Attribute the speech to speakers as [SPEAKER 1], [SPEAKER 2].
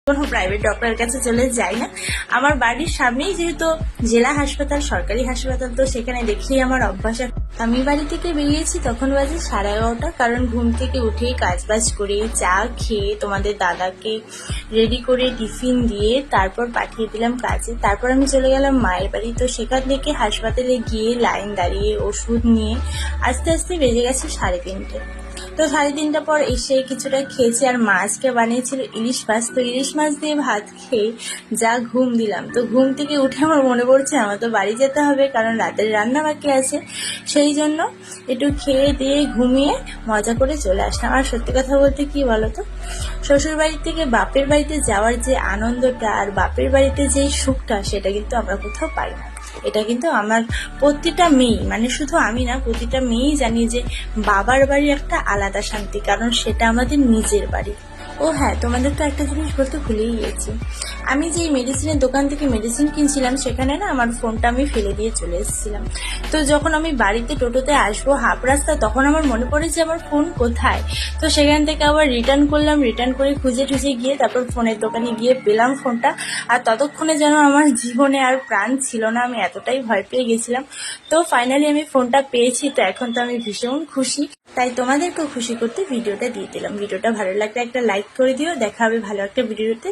[SPEAKER 1] কোনো প্রাইভেট ডক্টরের কাছে চলে যাই না। আমার বাড়ির সামনেই যেহেতু জেলা হাসপাতাল, সরকারি হাসপাতাল, তো সেখানে দেখেই আমার অভ্যাস। আমি বাড়ি থেকে বেরিয়েছি তখন বাজে 11:30, কারণ ঘুম থেকে উঠেই কাজবাজ করে চা খেয়ে তোমাদের দাদাকে রেডি করে টিফিন দিয়ে তারপর পাঠিয়ে দিলাম কাজে। তারপর আমি চলে গেলাম মায়ের বাড়ি। তো সেখান থেকে হাসপাতালে গিয়ে লাইন দাঁড়িয়ে ওষুধ নিয়ে আস্তে আস্তে বেজে গেছে 3:30। তো 3:30 পর এসে কিছুটা খেয়েছি, আর মা আজকে বানিয়েছিল ইলিশ মাছ। তো ইলিশ মাছ দিয়ে ভাত খেয়ে যা ঘুম দিলাম। তো ঘুম থেকে উঠে আমার মনে পড়ছে আমার তো বাড়ি যেতে হবে, কারণ রাতের রান্না বাকি আছে। সেই জন্য একটু খেয়ে দিয়ে ঘুমিয়ে মজা করে চলে আসলাম। আর সত্যি কথা বলতে কি বলতো, শ্বশুর বাড়ি থেকে বাপের বাড়িতে যাওয়ার যে আনন্দটা আর বাপের বাড়িতে যে সুখটা, সেটা কিন্তু আমরা কোথাও পাই না। এটা কিন্তু আমার প্রতিটা মেয়ে, মানে শুধু আমি না, প্রতিটা মেয়েই জানি যে বাবার বাড়ি একটা আলাদা শান্তি, কারণ সেটা আমাদের নিজের বাড়ি। ও হ্যাঁ, তোমাদের তো একটা জিনিস বলতে ভুলেই গেছি। আমি যে মেডিসিনের দোকান থেকে মেডিসিন কিনছিলাম, সেখানে না আমার ফোনটা আমি ফেলে দিয়ে চলে এসেছিলাম। তো যখন আমি বাড়িতে টোটোতে আসবো হাফ রাস্তা, তখন আমার মনে পড়ে যে আমার ফোন কোথায়। তো সেখান থেকে আবার রিটার্ন করলাম, রিটার্ন করে খুঁজে টুজে গিয়ে তারপর ফোনের দোকানে গিয়ে পেলাম ফোনটা। আর ততক্ষণে যেন আমার জীবনে আর প্রাণ ছিল না, আমি এতটাই ভয় পেয়ে গেছিলাম। তো ফাইনালি আমি ফোনটা পেয়েছি। তো এখন তো আমি ভীষণ খুশি, তাই তোমাদেরকেও খুশি করতে ভিডিওটা দিয়ে দিলাম। ভিডিওটা ভালো লাগলে একটা লাইক করে দিও। দেখা হবে ভালো একটা ভিডিওতে।